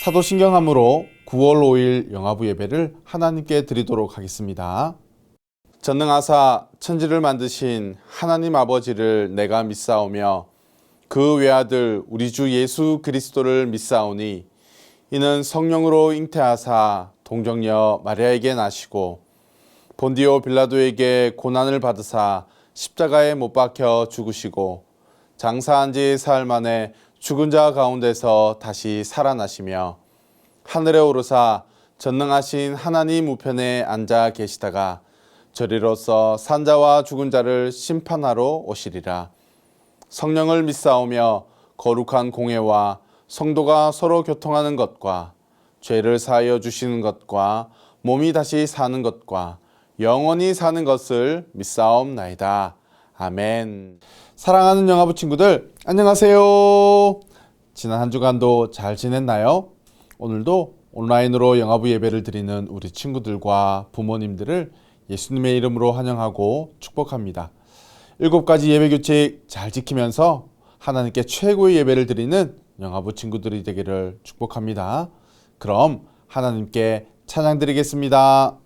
사도신경함으로 9월 5일 영화부 예배를 하나님께 드리도록 하겠습니다. 전능하사 천지를 만드신 하나님 아버지를 내가 믿사오며 그 외아들 우리 주 예수 그리스도를 믿사오니 이는 성령으로 잉태하사 동정녀 마리아에게 나시고 본디오 빌라도에게 고난을 받으사 십자가에 못 박혀 죽으시고 장사한 지 사흘 만에 죽은 자 가운데서 다시 살아나시며 하늘에 오르사 전능하신 하나님 우편에 앉아 계시다가 저리로서 산자와 죽은 자를 심판하러 오시리라. 성령을 믿사오며 거룩한 공회와 성도가 서로 교통하는 것과 죄를 사하여 주시는 것과 몸이 다시 사는 것과 영원히 사는 것을 믿사옵나이다. 아멘. 사랑하는 영화부 친구들, 안녕하세요. 지난 한 주간도 잘 지냈나요? 오늘도 온라인으로 영화부 예배를 드리는 우리 친구들과 부모님들을 예수님의 이름으로 환영하고 축복합니다. 7가지 예배 규칙 잘 지키면서 하나님께 최고의 예배를 드리는 영화부 친구들이 되기를 축복합니다. 그럼 하나님께 찬양 드리겠습니다.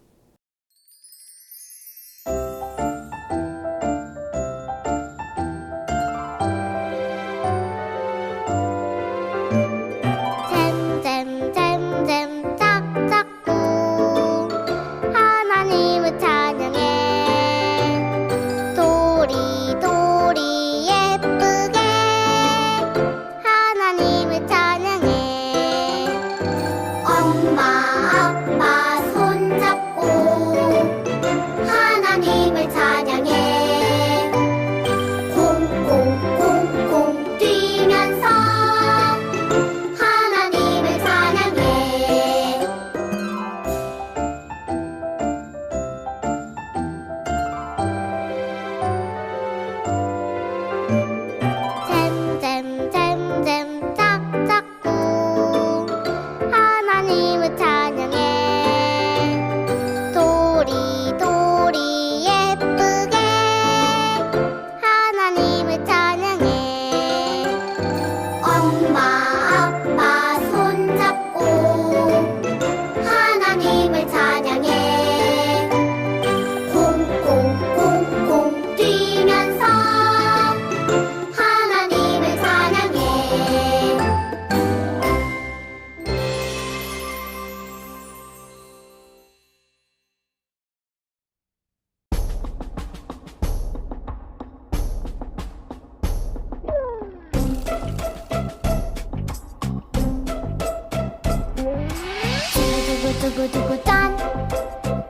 두구두구 짠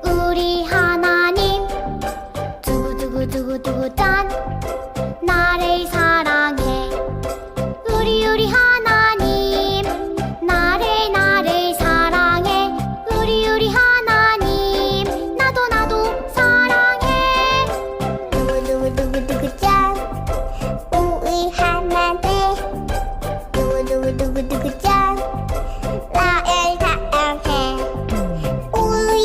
우리 하나님 두구두구 짠 나를 사랑해 우리 하나님 나를 사랑해 우리 하나님 나도 사랑해 두구두구 짠 우리 하나님 두구두구 짠 나를 사랑해 우리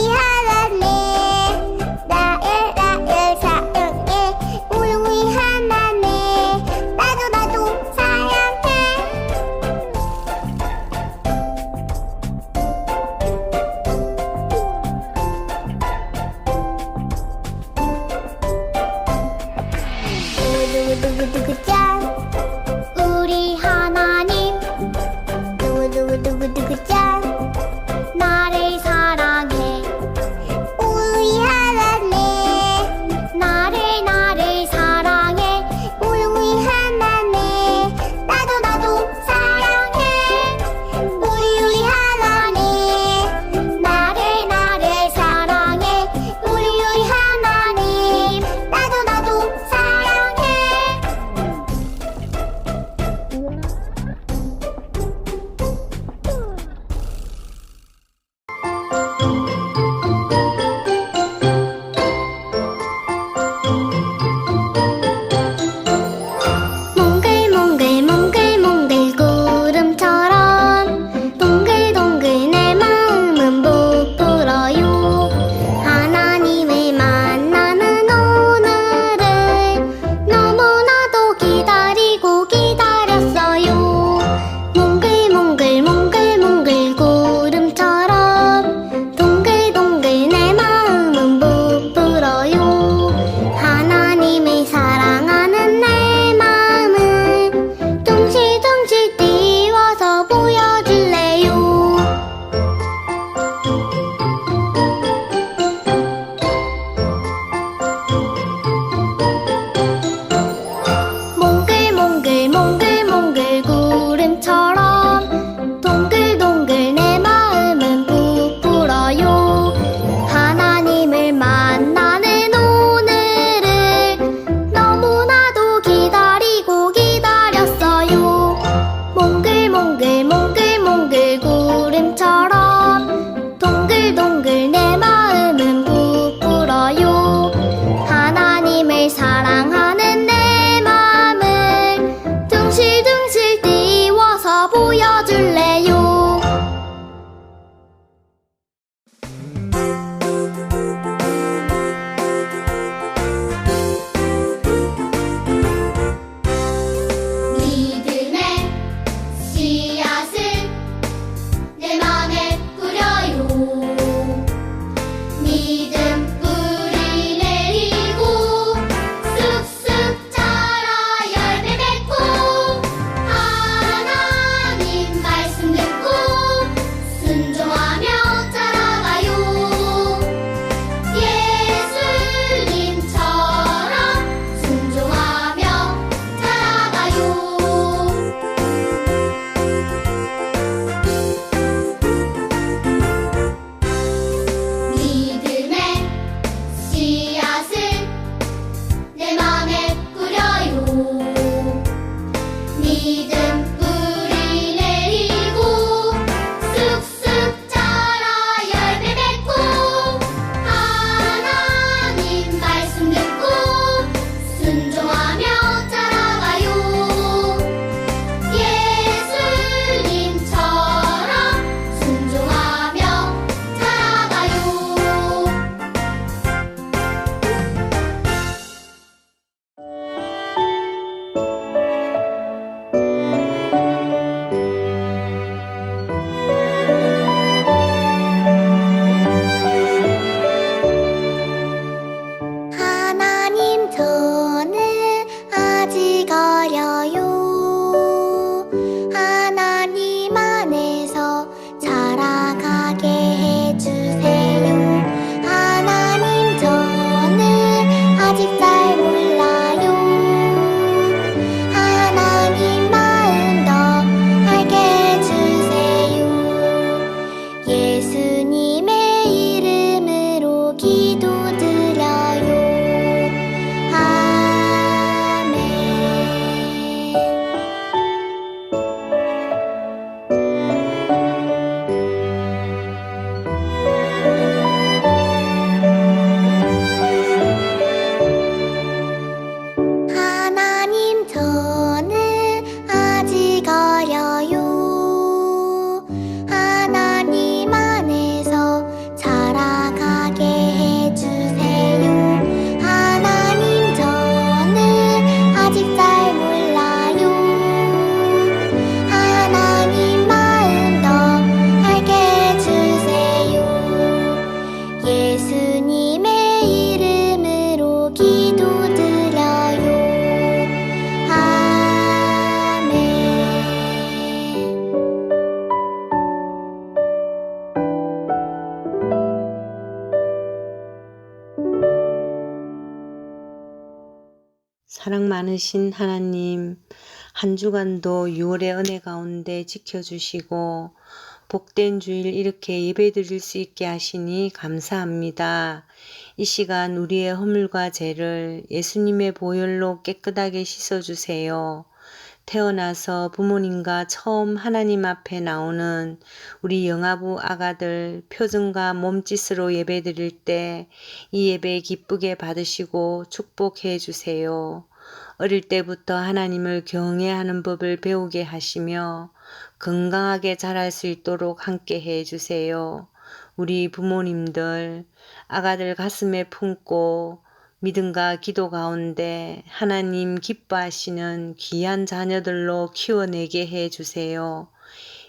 사랑 많으신 하나님, 한 주간도 6월의 은혜 가운데 지켜주시고 복된 주일 이렇게 예배드릴 수 있게 하시니 감사합니다. 이 시간 우리의 허물과 죄를 예수님의 보혈로 깨끗하게 씻어주세요. 태어나서 부모님과 처음 하나님 앞에 나오는 우리 영아부 아가들 표정과 몸짓으로 예배드릴 때 이 예배 기쁘게 받으시고 축복해 주세요. 어릴 때부터 하나님을 경외하는 법을 배우게 하시며 건강하게 자랄 수 있도록 함께 해 주세요. 우리 부모님들 아가들 가슴에 품고 믿음과 기도 가운데 하나님 기뻐하시는 귀한 자녀들로 키워내게 해 주세요.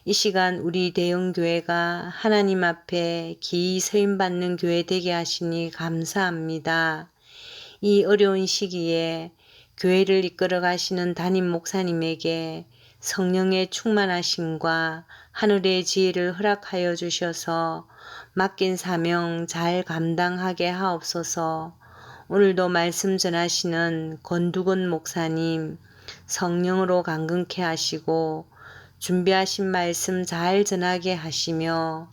이 시간 우리 대형교회가 하나님 앞에 기이 서임받는 교회 되게 하시니 감사합니다. 이 어려운 시기에 교회를 이끌어 가시는 담임 목사님에게 성령의 충만하심과 하늘의 지혜를 허락하여 주셔서 맡긴 사명 잘 감당하게 하옵소서. 오늘도 말씀 전하시는 권두건 목사님 성령으로 강건케 하시고 준비하신 말씀 잘 전하게 하시며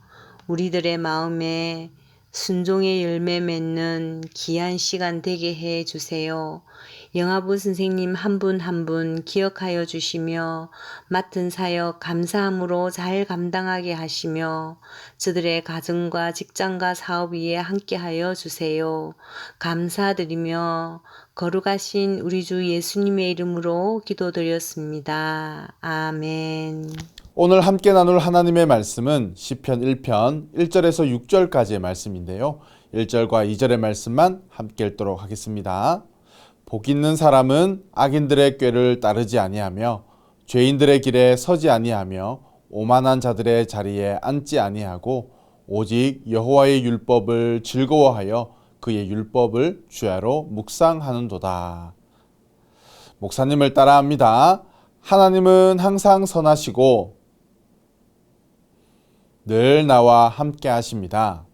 우리들의 마음에 순종의 열매 맺는 귀한 시간 되게 해 주세요. 영아부 선생님 한 분 한 분 기억하여 주시며 맡은 사역 감사함으로 잘 감당하게 하시며 저들의 가정과 직장과 사업 위에 함께하여 주세요. 감사드리며 거룩하신 우리 주 예수님의 이름으로 기도드렸습니다. 아멘. 오늘 함께 나눌 하나님의 말씀은 시편 1편 1절에서 6절까지의 말씀인데요. 1절과 2절의 말씀만 함께 읽도록 하겠습니다. 복 있는 사람은 악인들의 꾀를 따르지 아니하며 죄인들의 길에 서지 아니하며 오만한 자들의 자리에 앉지 아니하고 오직 여호와의 율법을 즐거워하여 그의 율법을 주야로 묵상하는도다. 목사님을 따라합니다. 하나님은 항상 선하시고 늘 나와 함께 하십니다.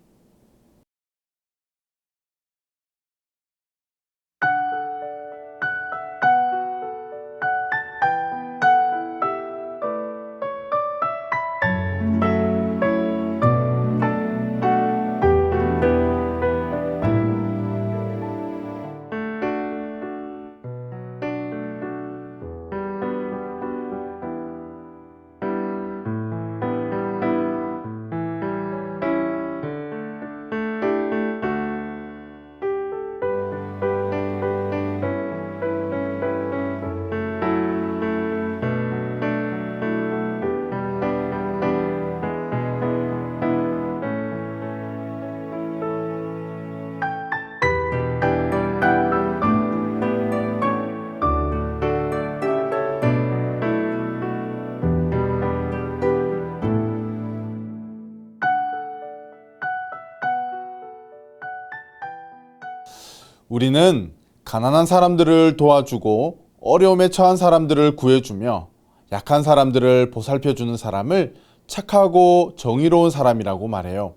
우리는 가난한 사람들을 도와주고 어려움에 처한 사람들을 구해주며 약한 사람들을 보살펴주는 사람을 착하고 정의로운 사람이라고 말해요.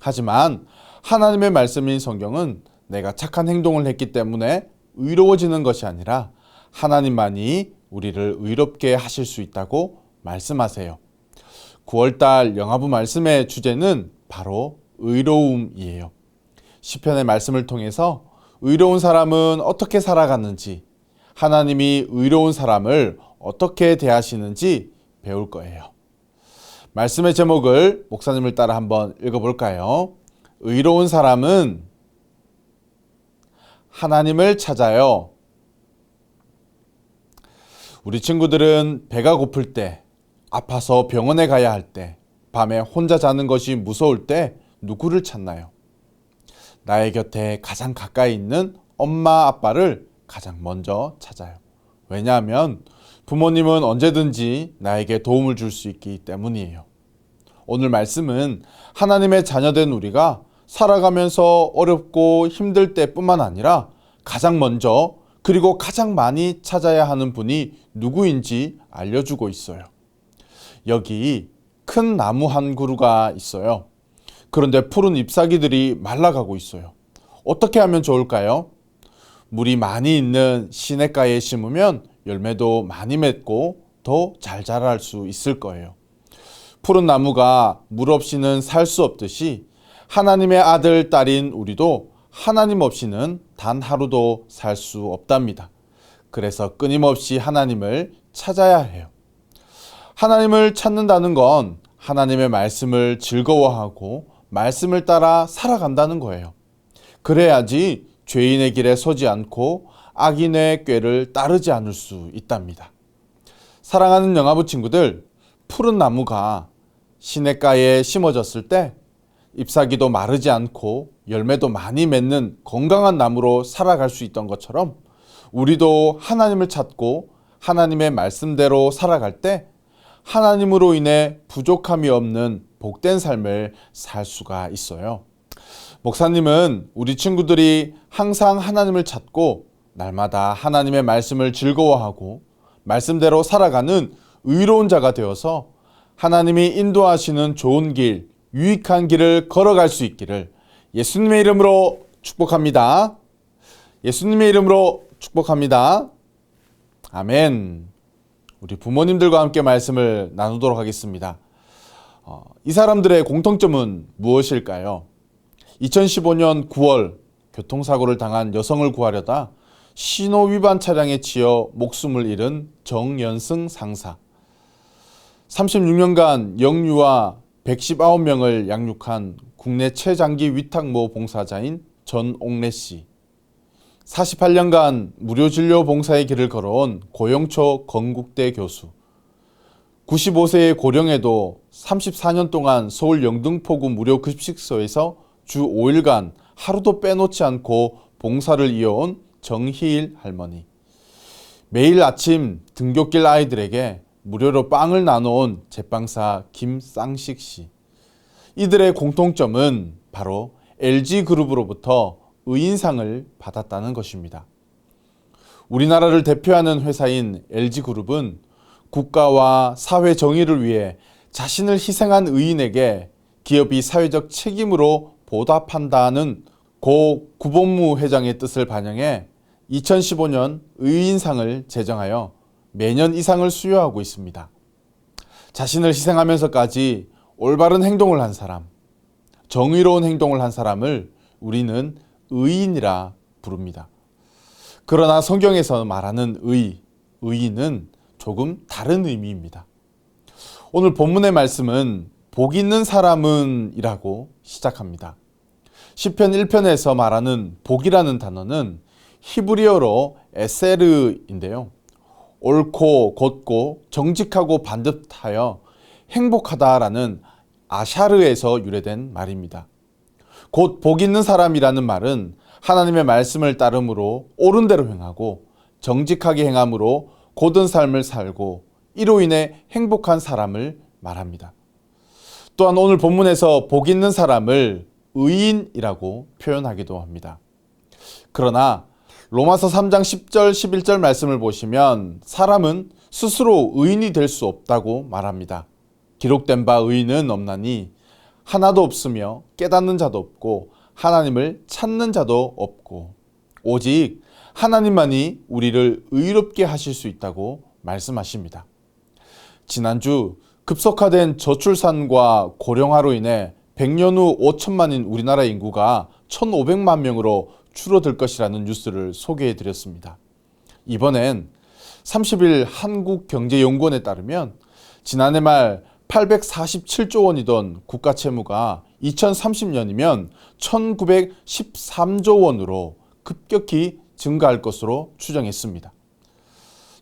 하지만 하나님의 말씀인 성경은 내가 착한 행동을 했기 때문에 의로워지는 것이 아니라 하나님만이 우리를 의롭게 하실 수 있다고 말씀하세요. 9월달 영아부 말씀의 주제는 바로 의로움이에요. 시편의 말씀을 통해서 의로운 사람은 어떻게 살아가는지, 하나님이 의로운 사람을 어떻게 대하시는지 배울 거예요. 말씀의 제목을 목사님을 따라 한번 읽어볼까요? 의로운 사람은 하나님을 찾아요. 우리 친구들은 배가 고플 때, 아파서 병원에 가야 할 때, 밤에 혼자 자는 것이 무서울 때 누구를 찾나요? 나의 곁에 가장 가까이 있는 엄마, 아빠를 가장 먼저 찾아요. 왜냐하면 부모님은 언제든지 나에게 도움을 줄 수 있기 때문이에요. 오늘 말씀은 하나님의 자녀된 우리가 살아가면서 어렵고 힘들 때뿐만 아니라 가장 먼저 그리고 가장 많이 찾아야 하는 분이 누구인지 알려주고 있어요. 여기 큰 나무 한 그루가 있어요. 그런데 푸른 잎사귀들이 말라가고 있어요. 어떻게 하면 좋을까요? 물이 많이 있는 시냇가에 심으면 열매도 많이 맺고 더 잘 자랄 수 있을 거예요. 푸른 나무가 물 없이는 살 수 없듯이 하나님의 아들, 딸인 우리도 하나님 없이는 단 하루도 살 수 없답니다. 그래서 끊임없이 하나님을 찾아야 해요. 하나님을 찾는다는 건 하나님의 말씀을 즐거워하고 말씀을 따라 살아간다는 거예요. 그래야지 죄인의 길에 서지 않고 악인의 꾀를 따르지 않을 수 있답니다. 사랑하는 영아부 친구들, 푸른 나무가 시냇가에 심어졌을 때 잎사귀도 마르지 않고 열매도 많이 맺는 건강한 나무로 살아갈 수 있던 것처럼 우리도 하나님을 찾고 하나님의 말씀대로 살아갈 때 하나님으로 인해 부족함이 없는 복된 삶을 살 수가 있어요. 목사님은 우리 친구들이 항상 하나님을 찾고 날마다 하나님의 말씀을 즐거워하고 말씀대로 살아가는 의로운 자가 되어서 하나님이 인도하시는 좋은 길, 유익한 길을 걸어갈 수 있기를 예수님의 이름으로 축복합니다. 예수님의 이름으로 축복합니다. 아멘. 우리 부모님들과 함께 말씀을 나누도록 하겠습니다. 이 사람들의 공통점은 무엇일까요? 2015년 9월 교통사고를 당한 여성을 구하려다 신호 위반 차량에 치여 목숨을 잃은 정연승 상사. 36년간 영유아 119명을 양육한 국내 최장기 위탁모 봉사자인 전옥래 씨. 48년간 무료 진료 봉사의 길을 걸어온 고영초 건국대 교수. 95세의 고령에도 34년 동안 서울 영등포구 무료 급식소에서 주 5일간 하루도 빼놓지 않고 봉사를 이어온 정희일 할머니. 매일 아침 등굣길 아이들에게 무료로 빵을 나눠온 제빵사 김쌍식 씨. 이들의 공통점은 바로 LG그룹으로부터 의인상을 받았다는 것입니다. 우리나라를 대표하는 회사인 LG그룹은 국가와 사회 정의를 위해 자신을 희생한 의인에게 기업이 사회적 책임으로 보답한다는 고 구본무 회장의 뜻을 반영해 2015년 의인상을 제정하여 매년 이 상을 수여하고 있습니다. 자신을 희생하면서까지 올바른 행동을 한 사람, 정의로운 행동을 한 사람을 우리는 의인이라 부릅니다. 그러나 성경에서 말하는 의인은 조금 다른 의미입니다. 오늘 본문의 말씀은 복 있는 사람은 이라고 시작합니다. 시편 1편에서 말하는 복이라는 단어는 히브리어로 에세르인데요. 옳고 곧고 정직하고 반듯하여 행복하다라는 아샤르에서 유래된 말입니다. 곧 복 있는 사람이라는 말은 하나님의 말씀을 따름으로 옳은 대로 행하고 정직하게 행함으로 고든 삶을 살고 이로 인해 행복한 사람을 말합니다. 또한 오늘 본문에서 복 있는 사람을 의인이라고 표현하기도 합니다. 그러나 로마서 3장 10절 11절 말씀을 보시면 사람은 스스로 의인이 될 수 없다고 말합니다. 기록된 바 의인은 없나니 하나도 없으며 깨닫는 자도 없고 하나님을 찾는 자도 없고 오직 하나님만이 우리를 의롭게 하실 수 있다고 말씀하십니다. 지난주 급속화된 저출산과 고령화로 인해 100년 후 5천만인 우리나라 인구가 1,500만 명으로 줄어들 것이라는 뉴스를 소개해 드렸습니다. 이번엔 30일 한국경제연구원에 따르면 지난해 말 847조 원이던 국가 채무가 2030년이면 1913조 원으로 급격히 증가할 것으로 추정했습니다.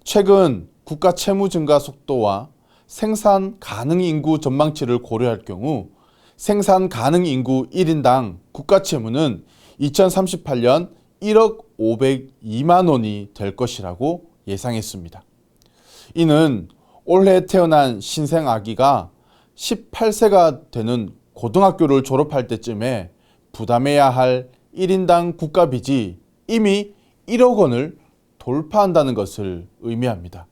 최근 국가 채무 증가 속도와 생산 가능 인구 전망치를 고려할 경우 생산 가능 인구 1인당 국가 채무는 2038년 1억 502만 원이 될 것이라고 예상했습니다. 이는 올해 태어난 신생 아기가 18세가 되는 고등학교를 졸업할 때쯤에 부담해야 할 1인당 국가빚이 이미 1억 원을 돌파한다는 것을 의미합니다.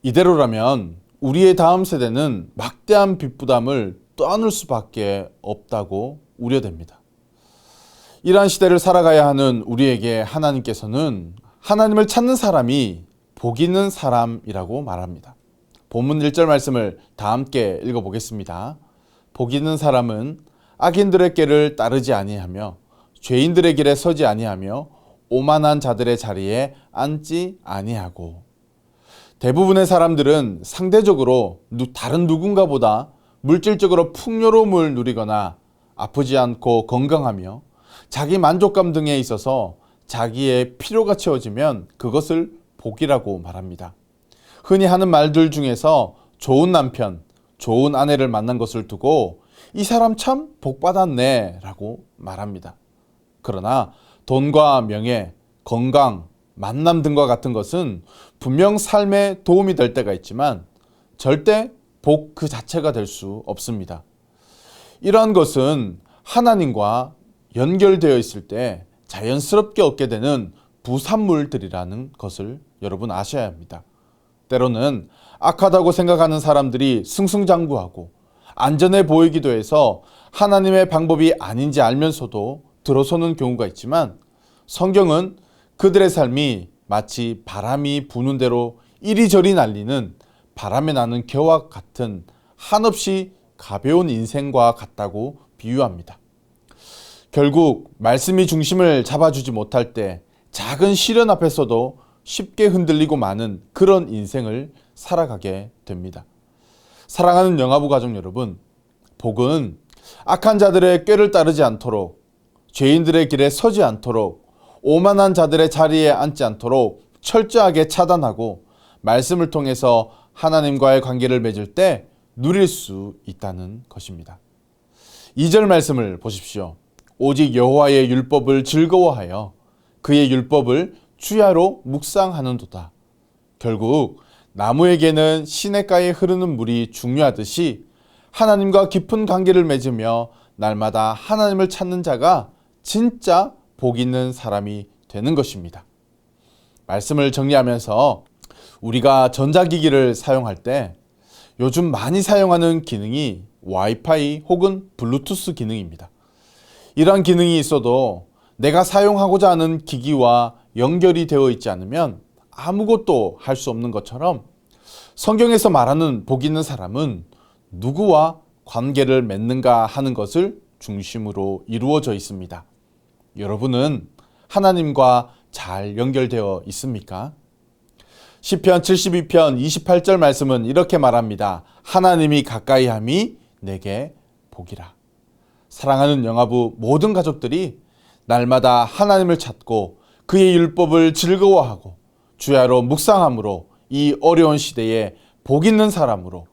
이대로라면 우리의 다음 세대는 막대한 빚 부담을 떠안을 수밖에 없다고 우려됩니다. 이러한 시대를 살아가야 하는 우리에게 하나님께서는 하나님을 찾는 사람이 복 있는 사람이라고 말합니다. 본문 1절 말씀을 다 함께 읽어보겠습니다. 복 있는 사람은 악인들의 길을 따르지 아니하며 죄인들의 길에 서지 아니하며 오만한 자들의 자리에 앉지 아니하고. 대부분의 사람들은 상대적으로 다른 누군가보다 물질적으로 풍요로움을 누리거나 아프지 않고 건강하며 자기 만족감 등에 있어서 자기의 필요가 채워지면 그것을 복이라고 말합니다. 흔히 하는 말들 중에서 좋은 남편, 좋은 아내를 만난 것을 두고 이 사람 참 복받았네 라고 말합니다. 그러나 돈과 명예, 건강, 만남 등과 같은 것은 분명 삶에 도움이 될 때가 있지만 절대 복 그 자체가 될 수 없습니다. 이러한 것은 하나님과 연결되어 있을 때 자연스럽게 얻게 되는 부산물들이라는 것을 여러분 아셔야 합니다. 때로는 악하다고 생각하는 사람들이 승승장구하고 안전해 보이기도 해서 하나님의 방법이 아닌지 알면서도 들어서는 경우가 있지만 성경은 그들의 삶이 마치 바람이 부는 대로 이리저리 날리는 바람에 나는 겨와 같은 한없이 가벼운 인생과 같다고 비유합니다. 결국 말씀이 중심을 잡아주지 못할 때 작은 시련 앞에서도 쉽게 흔들리고 마는 그런 인생을 살아가게 됩니다. 사랑하는 영아부 가족 여러분, 복은 악한 자들의 꾀를 따르지 않도록, 죄인들의 길에 서지 않도록, 오만한 자들의 자리에 앉지 않도록 철저하게 차단하고 말씀을 통해서 하나님과의 관계를 맺을 때 누릴 수 있다는 것입니다. 2절 말씀을 보십시오. 오직 여호와의 율법을 즐거워하여 그의 율법을 주야로 묵상하는도다. 결국 나무에게는 시냇가에 흐르는 물이 중요하듯이 하나님과 깊은 관계를 맺으며 날마다 하나님을 찾는 자가 진짜 복 있는 사람이 되는 것입니다. 말씀을 정리하면서 우리가 전자기기를 사용할 때 요즘 많이 사용하는 기능이 와이파이 혹은 블루투스 기능입니다. 이러한 기능이 있어도 내가 사용하고자 하는 기기와 연결이 되어 있지 않으면 아무것도 할 수 없는 것처럼 성경에서 말하는 복 있는 사람은 누구와 관계를 맺는가 하는 것을 중심으로 이루어져 있습니다. 여러분은 하나님과 잘 연결되어 있습니까? 시편 72편 28절 말씀은 이렇게 말합니다. 하나님이 가까이함이 내게 복이라. 사랑하는 영아부 모든 가족들이 날마다 하나님을 찾고 그의 율법을 즐거워하고 주야로 묵상함으로 이 어려운 시대에 복 있는 사람으로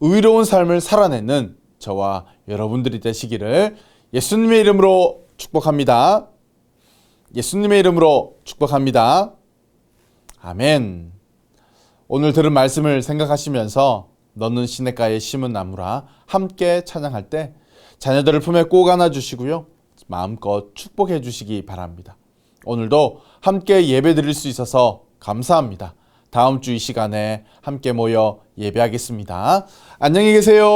의로운 삶을 살아내는 저와 여러분들이 되시기를 예수님의 이름으로 축복합니다. 예수님의 이름으로 축복합니다. 아멘. 오늘 들은 말씀을 생각하시면서 너는 시냇가에 심은 나무라 함께 찬양할 때 자녀들을 품에 꼭 안아주시고요. 마음껏 축복해 주시기 바랍니다. 오늘도 함께 예배 드릴 수 있어서 감사합니다. 다음 주 이 시간에 함께 모여 예배하겠습니다. 안녕히 계세요.